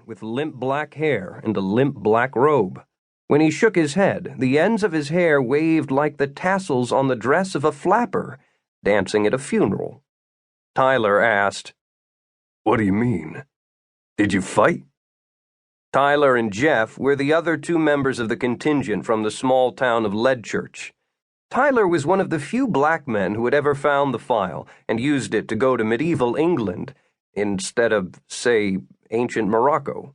with limp black hair and a limp black robe. When he shook his head, the ends of his hair waved like the tassels on the dress of a flapper, dancing at a funeral. Tyler asked, "What do you mean? Did you fight?" Tyler and Jeff were the other two members of the contingent from the small town of Leadchurch. Tyler was one of the few black men who had ever found the file and used it to go to medieval England instead of, say, ancient Morocco.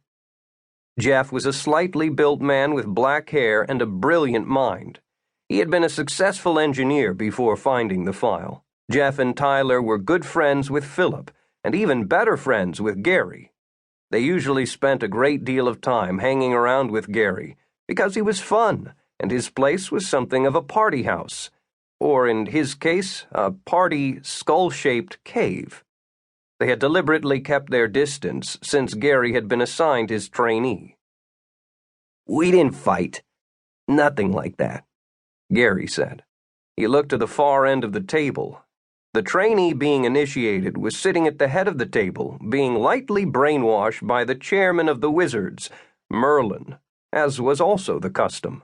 Jeff was a slightly built man with black hair and a brilliant mind. He had been a successful engineer before finding the file. Jeff and Tyler were good friends with Philip, and even better friends with Gary. They usually spent a great deal of time hanging around with Gary, because he was fun, and his place was something of a party house, or in his case, a party skull-shaped cave. They had deliberately kept their distance since Gary had been assigned his trainee. "We didn't fight. Nothing like that," Gary said. He looked to the far end of the table. The trainee being initiated was sitting at the head of the table, being lightly brainwashed by the chairman of the wizards, Merlin, as was also the custom.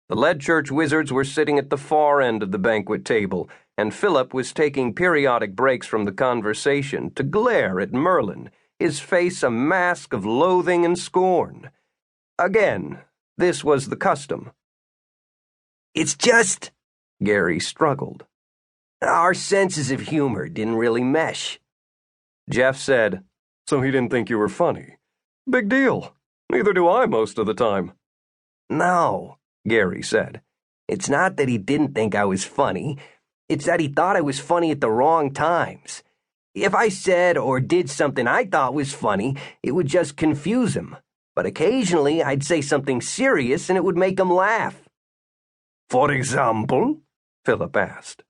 The Leadchurch wizards were sitting at the far end of the banquet table, and Philip was taking periodic breaks from the conversation to glare at Merlin, his face a mask of loathing and scorn. Again, this was the custom. "It's just," Gary struggled. "Our senses of humor didn't really mesh." Jeff said, "So he didn't think you were funny? Big deal. Neither do I most of the time." "No," Gary said. "It's not that he didn't think I was funny. It's that he thought I was funny at the wrong times. If I said or did something I thought was funny, it would just confuse him. But occasionally I'd say something serious and it would make him laugh." "For example?" Philip asked.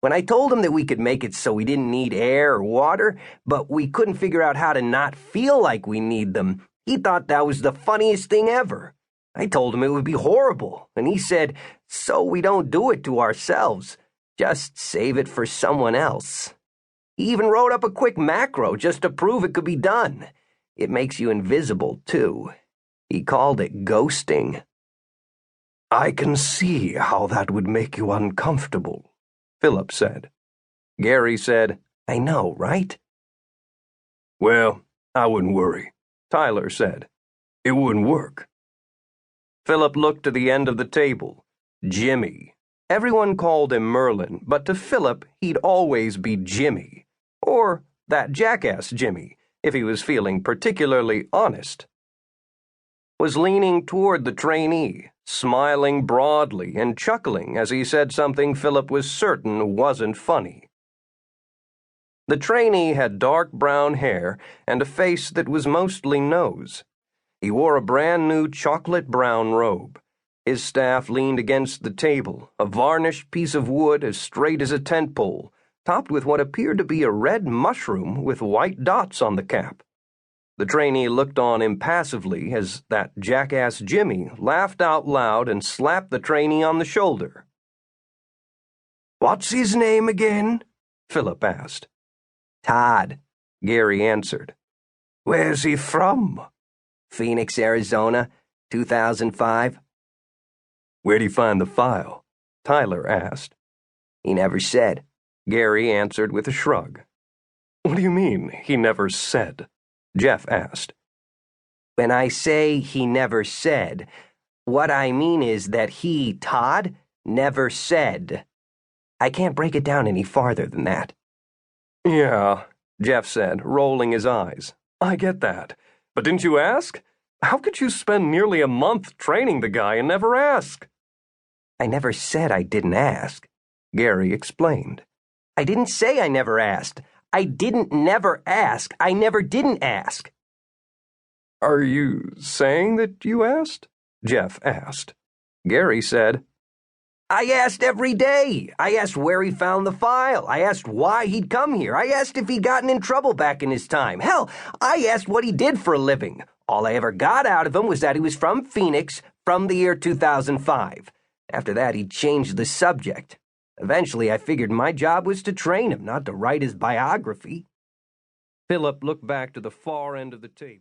"When I told him that we could make it so we didn't need air or water, but we couldn't figure out how to not feel like we need them, he thought that was the funniest thing ever. I told him it would be horrible, and he said, so we don't do it to ourselves. Just save it for someone else. He even wrote up a quick macro just to prove it could be done. It makes you invisible, too. He called it ghosting." "I can see how that would make you uncomfortable," Philip said. Gary said, "I know, right?" "Well, I wouldn't worry," Tyler said. "It wouldn't work." Philip looked to the end of the table. Jimmy. Everyone called him Merlin, but to Philip, he'd always be Jimmy. Or that jackass Jimmy, if he was feeling particularly honest. Was leaning toward the trainee, smiling broadly and chuckling as he said something Philip was certain wasn't funny. The trainee had dark brown hair and a face that was mostly nose. He wore a brand-new chocolate-brown robe. His staff leaned against the table, a varnished piece of wood as straight as a tent pole, topped with what appeared to be a red mushroom with white dots on the cap. The trainee looked on impassively as that jackass Jimmy laughed out loud and slapped the trainee on the shoulder. "What's his name again?" Philip asked. "Todd," Gary answered. "Where's he from?" "Phoenix, Arizona, 2005. "Where'd he find the file?" Tyler asked. "He never said," Gary answered with a shrug. "What do you mean, he never said?" Jeff asked. "When I say he never said, what I mean is that he, Todd, never said. I can't break it down any farther than that." "Yeah," Jeff said, rolling his eyes. "I get that. But didn't you ask? How could you spend nearly a month training the guy and never ask?" "I never said I didn't ask," Gary explained. "I didn't say I never asked. I didn't never ask. I never didn't ask." "Are you saying that you asked?" Jeff asked. Gary said, "I asked every day. I asked where he found the file. I asked why he'd come here. I asked if he'd gotten in trouble back in his time. Hell, I asked what he did for a living. All I ever got out of him was that he was from Phoenix, from the year 2005. After that, he changed the subject. Eventually, I figured my job was to train him, not to write his biography." Philip looked back to the far end of the table.